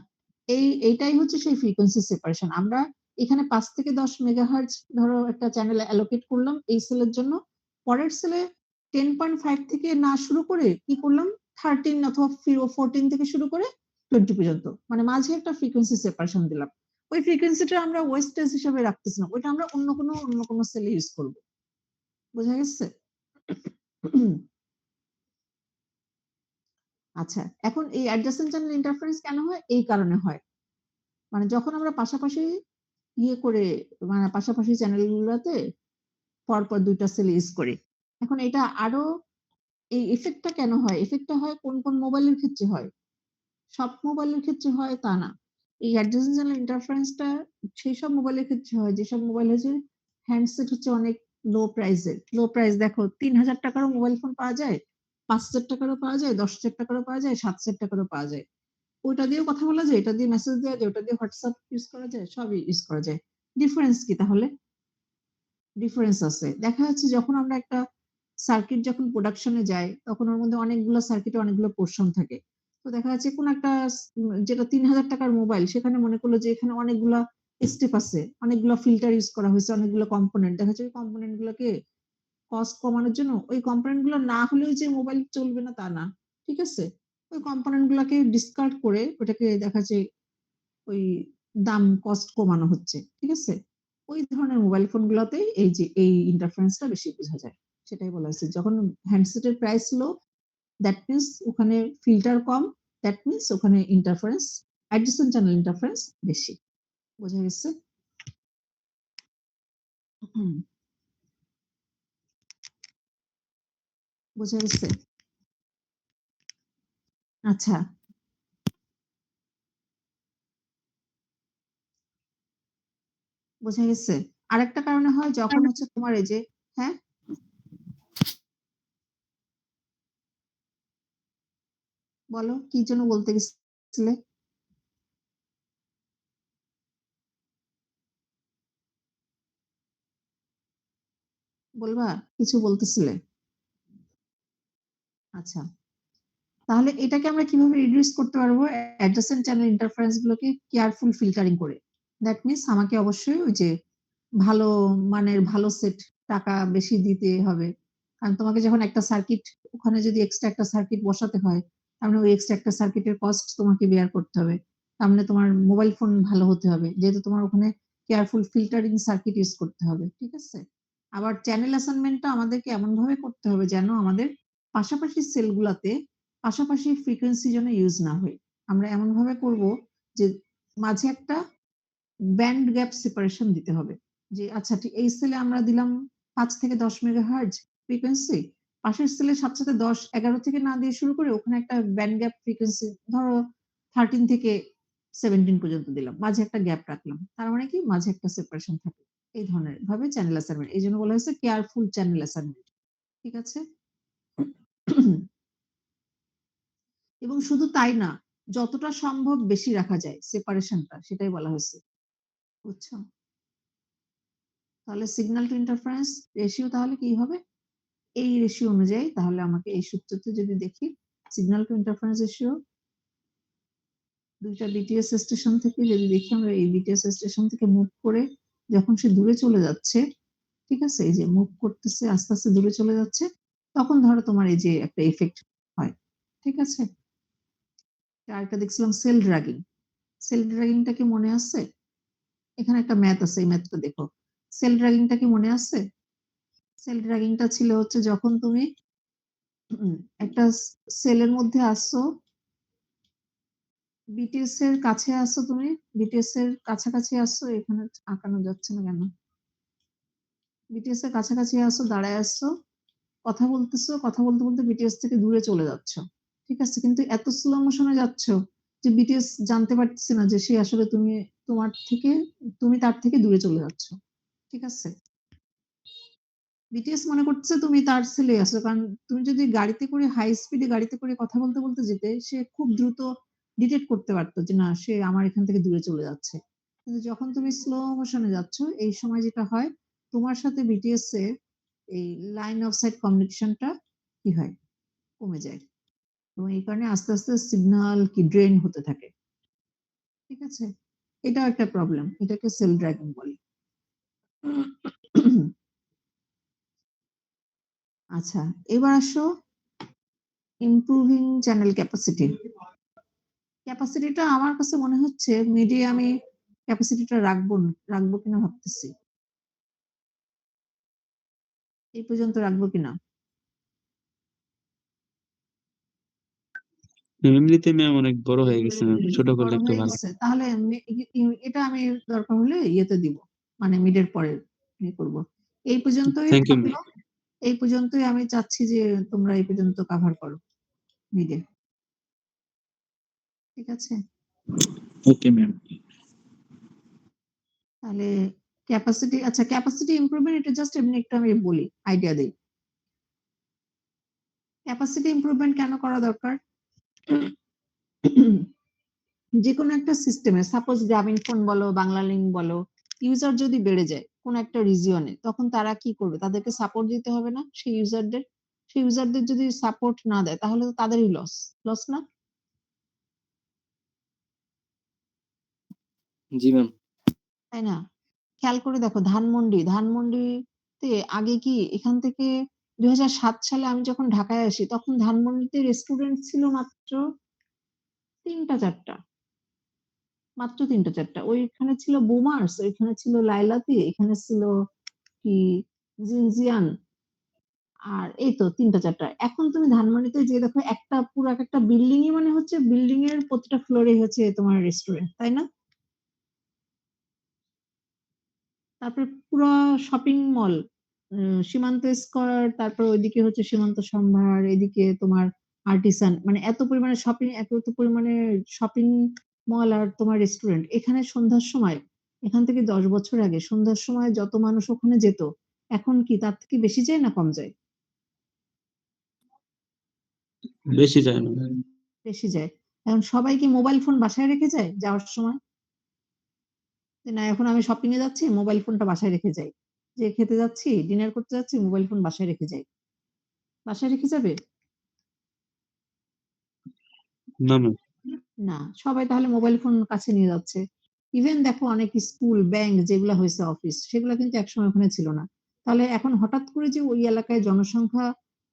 এইটাই হচ্ছে সেই ফ্রিকোয়েন্সি সেপারেশন। আমরা এখানে 5 থেকে 10 মেগাহার্টজ ধরো একটা চ্যানেল অ্যালোকেট করলাম এই সেলের জন্য, পরের সেলে 10.5 থেকে না শুরু করে কি করলাম, 13 অথবা 14 থেকে শুরু করে 20 পর্যন্ত, মানে মাঝে একটা ফ্রিকোয়েন্সি সেপারেশন দিলাম। ওই ফ্রিকোয়েন্সিটা আমরা ওয়েস্টেজ হিসেবে রাখতেছি না, ওইটা আমরা অন্য কোনো সেলে ইউজ করব। বোঝা গেছে? আচ্ছা, এখন এই অ্যাডজাসেন্ট চ্যানেল ইন্টারফারেন্স কেন হয়? এই কারণে হয়। মানে যখন আমরা পাশাপাশি মানে পাশাপাশি চ্যানেলগুলোতে পরপর ২ টা সেল ইউজ করি। এখন এটা আরো এই ইফেক্টটা কেন হয়? ইফেক্টটা হয় কোন মোবাইলের ক্ষেত্রে হয়? সব মোবাইলের ক্ষেত্রে হয় তা না। এই অ্যাডজাসেন্ট চ্যানেল ইন্টারফারেন্সটা সেই সব মোবাইলের ক্ষেত্রে হয় যেসব মোবাইল হচ্ছে হ্যান্ডসেট হচ্ছে অনেক লো প্রাইসের। লো প্রাইস দেখো ৳৩,০০০ টাকারও মোবাইল ফোন পাওয়া যায়, ৳৫,০০০ টাকারও পাওয়া যায়, ৳১০,০০০ টাকারও পাওয়া যায়, ৳৭,০০০ টাকারও পাওয়া যায়। ওইটা দিয়েও কথা বলা যায়, এটা দিয়ে মেসেজ দেওয়া যায়, ওটা দিয়ে WhatsApp ইউজ করা যায়, সবই ইউজ করা যায়। ডিফারেন্স কি তাহলে? ডিফারেন্স আছে। দেখা যাচ্ছে যখন আমরা একটা সার্কিট যখন প্রোডাকশন এ যায়, তখন ওর মধ্যে অনেকগুলো সার্কিটে অনেকগুলো পোরশন থাকে। তো দেখা যাচ্ছে কোন একটা যেটা ৳৩,০০০ টাকার মোবাইল সেখানে মনে করলো যে এখানে অনেকগুলা স্টেপ আছে, অনেকগুলা ফিল্টার ইউজ করা হয়েছে, অনেকগুলো কম্পোনেন্ট। দেখা যাচ্ছে ওই কম্পোনেন্ট গুলোকে কস্ট কমানোর জন্য ওই কম্পোনেন্ট গুলো না হলেও যে মোবাইল চলবে না তা না। ঠিক আছে? ওই কম্পোনেন্ট গুলাকে ডিসকার্ড করে ওটাকে দেখা যায় ওই দাম কস্ট কমানো হচ্ছে। ঠিক আছে? ওই ধরনের মোবাইল ফোন গুলাতে এই যে এই ইন্টারফারেন্সটা বেশি বোঝা যায়। সেটাই বলা হয়েছে। যখন হ্যান্ডসেটের প্রাইস লো, দ্যাট মিনস ওখানে ফিল্টার কম, দ্যাট মিনস ওখানে ইন্টারফারেন্স অ্যাডজেসেন্ট চ্যানেল ইন্টারফারেন্স বেশি। বোঝা গেছে? হুম, বোঝা গেছে? আচ্ছা। বোঝা গেছে? আরেকটা কারণে হয় যখন হচ্ছে তোমার এই যে হ্যাঁ? বলো কি যেন বলতে গেছিলে? বলবা? কিছু বলতেছিলে? আচ্ছা। তাহলে এটাকে আমরা কিভাবে রিডিউস করতে পারবো? অ্যাডজেসেন্ট চ্যানেল ইন্টারফারেন্স গুলোকে কেয়ারফুল ফিল্টারিং করে। দ্যাট মিনস আমাকে অবশ্যই ওই যে ভালো মানের ভালো সেট টাকা বেশি দিতে হবে। কারণ তোমাকে যখন একটা সার্কিট ওখানে যদি এক্সট্রা একটা সার্কিট বসাতে হয়, তার মানে ওই এক্সট্রা একটা সার্কিটের কস্ট তোমাকে বেয়ার করতে হবে। তার মানে তোমার মোবাইল ফোন ভালো হতে হবে। যেহেতু তোমার ওখানে কেয়ারফুল ফিল্টারিং সার্কিট ইউজ করতে হবে। ঠিক আছে? আবার চ্যানেল অ্যাসাইনমেন্টটা আমাদেরকে এমনভাবে করতে হবে যেন আমাদের পাশাপাশি সেলগুলাতে পাশাপাশি ফ্রিকোয়েন্সি যেন ইউজ না হয়। আমরা এমনভাবে করব যে মাঝে একটা ব্যান্ড গ্যাপ সেপারেশন দিতে হবে। যে আচ্ছা এই সেলে আমরা দিলাম ৫ থেকে ১০ মেগাহার্টজ ফ্রিকোয়েন্সি। পাশের সেলের সাথে, সাথে ১০, ১১ থেকে না দিয়ে শুরু করে ওখানে একটা ব্যান্ড গ্যাপ ফ্রিকোয়েন্সি ধরো 13 থেকে 17 পর্যন্ত দিলাম। মাঝে একটা গ্যাপ রাখলাম। তার মানে কি মাঝে একটা সেপারেশন থাকে। এই ধরনের ভাবে চ্যানেল অ্যাসাইনমেন্ট। এইজন্য বলা হয়েছে কেয়ারফুল চ্যানেল অ্যাসাইনমেন্ট। ঠিক আছে? এবং শুধু তাই না, যতটা সম্ভব বেশি রাখা যায় সেপারেশনটা সেটাই বলা হয়েছে। বুঝছো? তাহলে সিগন্যাল টু ইন্টারফারেন্স রেশিও তাহলে কি হবে? এই রেশিও অনুযায়ী তাহলে আমাকে এই সূত্রতে যদি দেখি সিগন্যাল টু ইন্টারফারেন্স রেশিও ২ টা বিটিএস স্টেশন থেকে যদি দেখি আমরা এই বিটিএস স্টেশন থেকে মুভ করে যখন সে দূরে চলে যাচ্ছে, ঠিক আছে? এই যে মুভ করতেছে আস্তে, আস্তে দূরে চলে যাচ্ছে, তখন ধরো তোমার এই যে একটা ইফেক্ট হয়। ঠিক আছে? আরেকটা দেখছিলাম সেল ড্রাগিং। সেল ড্রাগিংটা কি মনে আছে? এখানে একটা ম্যাথ আছে, এই ম্যাথটা দেখো। সেল ড্রাগিংটা কি মনে আছে? সেল ড্রাগিংটা ছিল হচ্ছে যখন তুমি একটা সেলের মধ্যে আসছো, বিটিএস এর কাছে আসছো তুমি, বিটিএস এর কাছাকাছি আসছো, এখানে আঁকানো যাচ্ছে না কেন? বিটিএস এর কাছাকাছি আসছো, দাঁড়ায় আসছো, কথা বলতেছো, কথা বলতে, বলতে বিটিএস থেকে দূরে চলে যাচ্ছ। ঠিক আছে? কিন্তু এত স্লো মোশনে যাচ্ছ যে বিটিএস জানতে পারতেছে না যে সে আসলে তুমি তার থেকে দূরে চলে যাচ্ছ। ঠিক আছে? বিটিএস মনে করতেছে তুমি তার ছেলে আছো, কারণ তুমি যদি গাড়িতে করে হাই স্পিডে গাড়িতে করে কথা বলতে বলতে যেতে সে খুব দ্রুত ডিটেক্ট করতে পারতো যে না সে আমার এখান থেকে দূরে চলে যাচ্ছে। কিন্তু যখন তুমি স্লো মোশনে যাচ্ছ এই সময় যেটা হয় তোমার সাথে বিটিএস এর এই লাইন অফ সাইট কমিউনিকেশনটা কি হয় কমে যায় এবং এই কারণে আস্তে আস্তে সিগন্যাল কি ড্রেন হতে থাকে। ঠিক আছে? এটাও একটা প্রবলেম, এটাকে সেল ড্রাগিং বলে। আচ্ছা, এবার আসো ইমপ্রুভিং চ্যানেল ক্যাপাসিটি। ক্যাপাসিটিটা আমার কাছে মনে হচ্ছে মিডিয়ামে ক্যাপাসিটিটা রাখবো কিনা ভাবতেছি। এই পর্যন্ত রাখবো কিনা। এমনিতে ম্যাম অনেক বড় হয়ে গেছে ম্যাম, ছোট বড় করলে একটু হয়ে ভালো। গেছে। তাহলে এটা আমি দরকার হলে ইয়েতে দিব, মানে মিডের পরে ইয়ে করবো। এই পর্যন্তই থ্যাংক ইউ ম্যাম। থাকলো। এই পর্যন্তই আমি চাচ্ছি যে তোমরা এই পর্যন্ত কভার করো মিডে। ঠিক আছে? Okay ma'am. তাহলে ক্যাপাসিটি ইমপ্রুভমেন্ট এটা জাস্ট এমনি একটা আমি বলি, আইডিয়া দেই। ক্যাপাসিটি ইমপ্রুভমেন্ট কেন করা দরকার? যে কোনো একটা সিস্টেমে, সাপোজ গ্রামীণ ফোন বলো, বাংলা লিংক বলো, ইউজার যদি বেড়ে যায় কোন একটা রিজিয়নে, তখন তারা কি করবে? তাদেরকে সাপোর্ট দিতে হবে না সেই ইউজারদের? সেই ইউজারদের যদি সাপোর্ট না দেয় তাহলে তো তাদেরই লস না? জি ম্যাম। তাই না? খেয়াল করে দেখো, ধানমন্ডিতে আগে কি এখান থেকে 2007 সালে আমি যখন ঢাকায় আসি তখন ধানমন্ডিতে রেস্টুরেন্ট ছিল মাত্র 3-4টা, মাত্র 3-4টা। ওইখানে ছিল বুমার্স, ওইখানে ছিল লাইলাতি, এখানে ছিল কি জিনজিয়ান, আর এই তো 3-4টা। এখন তুমি ধানমন্ডিতে যে দেখো একটা পুরো একটা বিল্ডিংই মনে হচ্ছে, বিল্ডিং এর প্রতিটা ফ্লোরে হচ্ছে তোমার রেস্টুরেন্ট, তাই না? তারপরে পুরো শপিং মল, সীমান্ত স্কয়ার, তারপর ওইদিকে হচ্ছে সীমান্ত সম্ভার, এদিকে তোমার আর্টিসান, মানে এত পরিমাণে এত পরিমাণে শপিং মল আর তোমার রেস্টুরেন্ট। এখানে সন্ধ্যার সময়, এখান থেকে 10 বছর আগে সন্ধ্যার সময় যত মানুষ ওখানে যেত, এখন কি তার থেকে বেশি যায় না কম যায়? বেশি যায় ম্যাম। বেশি যায়। এখন সবাই কি মোবাইল ফোন বাসায় রেখে যায় যাওয়ার সময়? যে না, এখন আমি শপিং এ যাচ্ছি, মোবাইল ফোনটা বাসায় রেখে যাই। যে খেতে যাচ্ছি, ডিনার করতে যাচ্ছি, মোবাইল ফোন বাসায় রেখে যাই। বাসায় রেখে যাবে? না ম্যাম। না, সবাই তাহলে মোবাইল ফোন কাছে নিয়ে যাচ্ছে। ইভেন দেখো অনেক স্কুল, ব্যাংক যেগুলো হয়েছে, অফিস, সেগুলো কিন্তু একসময় ওখানে ছিল না। তাহলে এখন হঠাৎ করে যে ওই এলাকায় জনসংখ্যা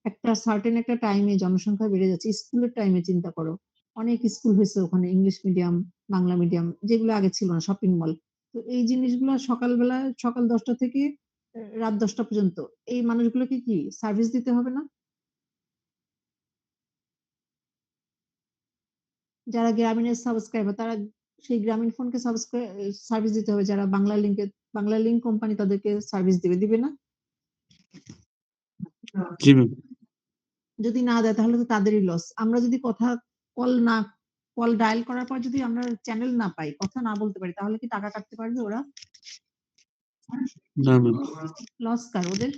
একটা সার্টেন একটা টাইমে জনসংখ্যা বেড়ে যাচ্ছে, স্কুলের টাইমে চিন্তা করো, অনেক স্কুল হয়েছে ওখানে, ইংলিশ মিডিয়াম, বাংলা মিডিয়াম, যেগুলো আগে ছিল না, শপিং মল। তো এই জিনিসগুলো সকালবেলা, সকাল 10টা থেকে রাত 10টা পর্যন্ত এই মানুষগুলোকে কি সার্ভিস দিতে হবে না? যারা গ্রামীণের সাবস্ক্রাইবার তারা সেই গ্রামীণ ফোনকে সার্ভিস দিতে হবে। যারা বাংলা লিংক কোম্পানি তাদেরকে সার্ভিস দিবে না? জি ম্যাম। যদি না দেয় তাহলে তো তাদেরই লস। আমরা যদি কল ডায়াল করার পর যদি আমরা চ্যানেল না পাই, কথা না বলতে পারি, তাহলে কি টাকা কাটতে পারবে ওরা? না ম্যাম। লস কার? ওদের?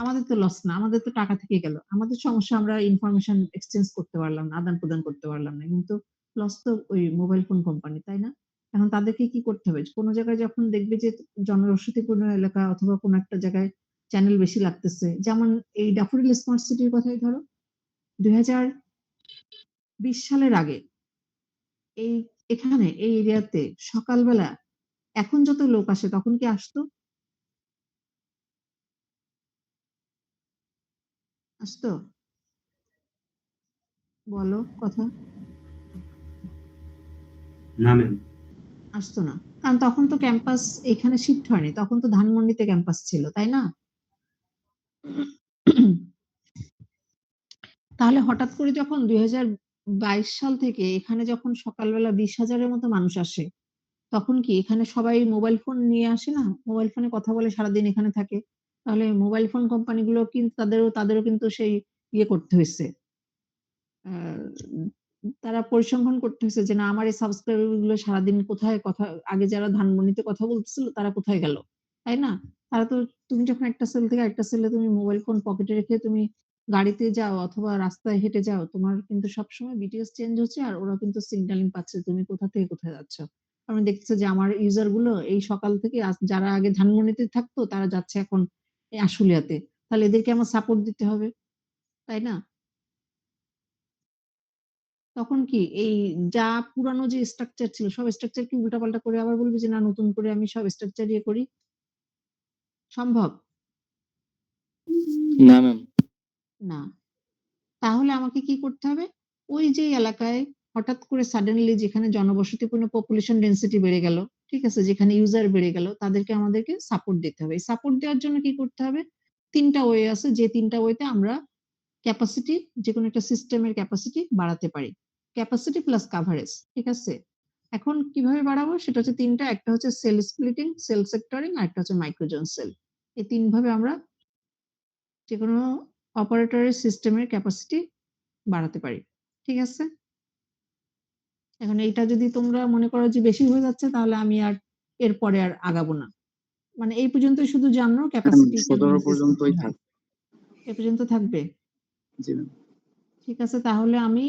আমাদের তো লস না, আমাদের তো টাকা থেকে গেল। আমাদের সমস্যা, আমরা ইনফরমেশন এক্সচেঞ্জ করতে পারলাম না, আদান প্রদান করতে পারলাম না, কিন্তু লস তো ওই মোবাইল ফোন কোম্পানি, তাই না? এখন তাদেরকে কি করতে হবে? কোন জায়গায় যখন দেখবে যে জনবসতিপূর্ণ এলাকা অথবা কোন একটা জায়গায় চ্যানেল বেশি লাগতেছে, যেমন এই ড্যাফোডিল স্মার্ট সিটির কথাই ধরো, 2020 সালের আগে এই এখানে এই এরিয়াতে সকালবেলা এখন যত লোক আসে তখন কি আসতো? আসতো? বলো কথা। না ম্যাম। আসতো না, কারণ তখন তো ক্যাম্পাস এখানে শিফট হয়নি, তখন তো ধানমন্ডিতে ক্যাম্পাস ছিল, তাই না? তাহলে হঠাৎ করে যখন 2022 সাল থেকে এখানে যখন সকালবেলা 20,000-এর মতো মানুষ আসে, তখন কি এখানে সবাই মোবাইল ফোন নিয়ে আসে না? মোবাইল ফোনে কথা বলে সারাদিন এখানে থাকে। তাহলে মোবাইল ফোন কোম্পানিগুলো কিন্তু তাদেরও কিন্তু সেই ইয়ে করতে হয়েছে, আহ, তারা পরিসংখ্যান করতে হয়েছে যে না, আমার এই সাবস্ক্রাইবার গুলো সারাদিন কোথায় কথা, আগে যারা ধানমন্ডিতে কথা বলতেছিল তারা কোথায় গেল, তাই না? তারা তো, তুমি যখন একটা সেল থেকে একটা সেলে তুমি মোবাইল ফোন পকেটে রেখে তুমি গাড়িতে যাও অথবা রাস্তায় হেঁটে যাও, তোমার কিন্তু সবসময় বিটিএস চেঞ্জ হচ্ছে, আর ওরা কিন্তু সিগন্যালিং পাচ্ছে তুমি কোথা থেকে কোথায় যাচ্ছ। আমি দেখছি যে আমার ইউজার গুলো এই সকাল থেকে যারা আগে ধানমন্ডিতে থাকতো তারা যাচ্ছে এখন এই আশুলিয়াতে, তাহলে এদেরকে আমার সাপোর্ট দিতে হবে, তাই না? তখন কি এই যা পুরানো যে স্ট্রাকচার ছিল সব স্ট্রাকচার কি উল্টাপাল্টা করে আবার বলবে যে না, নতুন করে আমি সব স্ট্রাকচার ইয়ে করি? সম্ভব না ম্যাম। না। তাহলে আমাকে কি করতে হবে? ওই যে এলাকায় হঠাৎ করে সাডেনলি যেখানে জনবসতিপূর্ণ পপুলেশন ডেন্সিটি বেড়ে গেল, ঠিক আছে, যেখানে ইউজার বেড়ে গেল তাদেরকে আমাদেরকে সাপোর্ট দিতে হবে। সাপোর্ট দেওয়ার জন্য কি করতে হবে? ৩ টা ওয়ে আছে, যে ৩ টা ওয়েতে আমরা ক্যাপাসিটি, যেকোনো একটা সিস্টেমের ক্যাপাসিটি বাড়াতে পারি। ক্যাপাসিটি প্লাস কভারেজ, ঠিক আছে? এখন কিভাবে বাড়াবো সেটা হচ্ছে ৩ টা। একটা হচ্ছে সেল স্প্লিটিং, সেল সেক্টরিং, আর একটা হচ্ছে মাইক্রোজন সেল। এই ৩ ভাবে আমরা যেকোনো অপারেটরের সিস্টেমের ক্যাপাসিটি বাড়াতে পারি। ঠিক আছে? এখন এইটা যদি তোমরা মনে করো যে বেশি হয়ে যাচ্ছে, তাহলে আমি আর এরপরে আর আগাবো না। মানে এই পর্যন্তই শুধু জানো ক্যাপাসিটি কেন 17 increase পর্যন্তই করতে হয়। থাক। এ পর্যন্ত থাকবে? জি ম্যাম। ঠিক আছে, তাহলে আমি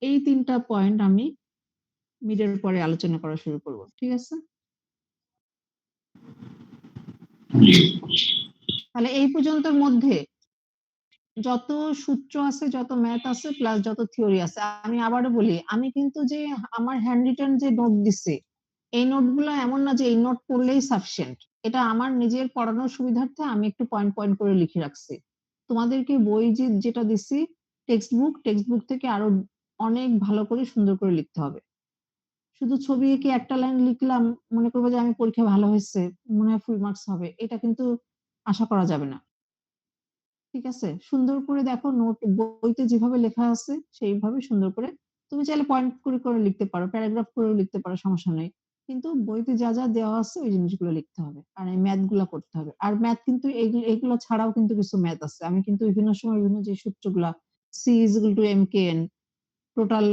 এই ৩ টা পয়েন্ট আমি মিডের পরে আলোচনা করা শুরু করব। ঠিক আছে? তাহলে এই পর্যন্তর মধ্যে যত সূত্র আছে, যত ম্যাথ আছে, প্লাস যত থিওরি আছে, আমি আবারও বলি, আমি কিন্তু যে আমার হ্যান্ড রিটেন যে নোট দিছি, এই নোটগুলো এমন না যে এই নোট পড়লেই সাফিসিয়েন্ট। এটা আমার নিজের পড়ানোর সুবিধার্থে আমি একটু পয়েন্ট পয়েন্ট করে লিখে রাখছি। তোমাদেরকে বই যেটা দিছি টেক্সট বুক থেকে আরো অনেক ভালো করে সুন্দর করে লিখতে হবে। শুধু ছবি এঁকে একটা লাইন লিখলাম, মনে করবো যে আমি পরীক্ষায় ভালো হয়েছে, মনে হয় ফুল মার্কস হবে, এটা কিন্তু আশা করা যাবে না। ঠিক আছে? সুন্দর করে দেখো, নোট বইতে যেভাবে লেখা আছে সেইভাবে সুন্দর করে তুমি চাইলে পয়েন্ট করে করে লিখতে পারো, প্যারাগ্রাফ করেও লিখতে পারো, সমস্যা নেই। কিন্তু বইতে যা যা দেওয়া আছে ওই জিনিসগুলো লিখতে হবে, আর এই ম্যাথ গুলা করতে হবে। আর ম্যাথ কিন্তু এগুলো ছাড়াও কিন্তু কিছু ম্যাথ আছে। আমি কিন্তু বিভিন্ন সময় বিভিন্ন যে সূত্রগুলা C is equal to M K N, total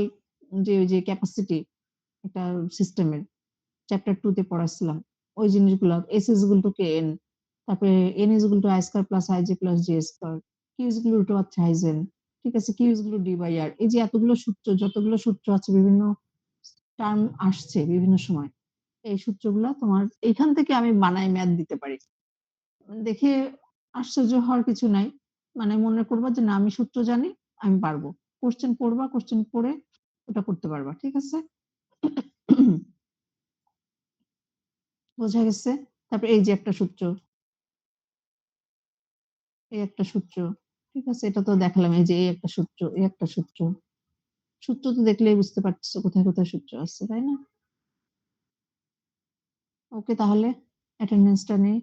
যে ক্যাপাসিটি একটা সিস্টেমের চ্যাপ্টার 2 তে পড়াছিলাম, ওই জিনিসগুলো S is equal to K N, তারপরে N is equal to I square plus I J plus J square, Q is equal to হচ্ছে হাইজেন, ঠিক আছে, Q is equal to D by R. এই যে এতগুলো সূত্র, যতগুলো সূত্র আছে, বিভিন্ন টার্ম আসছে বিভিন্ন সময়, এই সূত্রগুলো তোমার এইখান থেকে আমি বানাই ম্যাথ দিতে পারি। দেখে আশ্চর্য হওয়ার কিছু নাই। মানে মনে করবা যে না, আমি সূত্র জানি, আমি পারবো। কোশ্চেন পড়বা, কোশ্চেন পড়ে ওটা করতে পারবা। ঠিক আছে? বোঝা গেছে? তারপরে এই যে একটা সূত্র, এই একটা সূত্র, ঠিক আছে, এটা তো দেখালাম। এই যে এই একটা সূত্র, এই একটা সূত্র। সূত্র তো দেখলেই বুঝতে পারছো কোথায় কোথায় সূত্র আছে, তাই না? ওকে, তাহলে অ্যাটেন্ডেন্সটা নেই।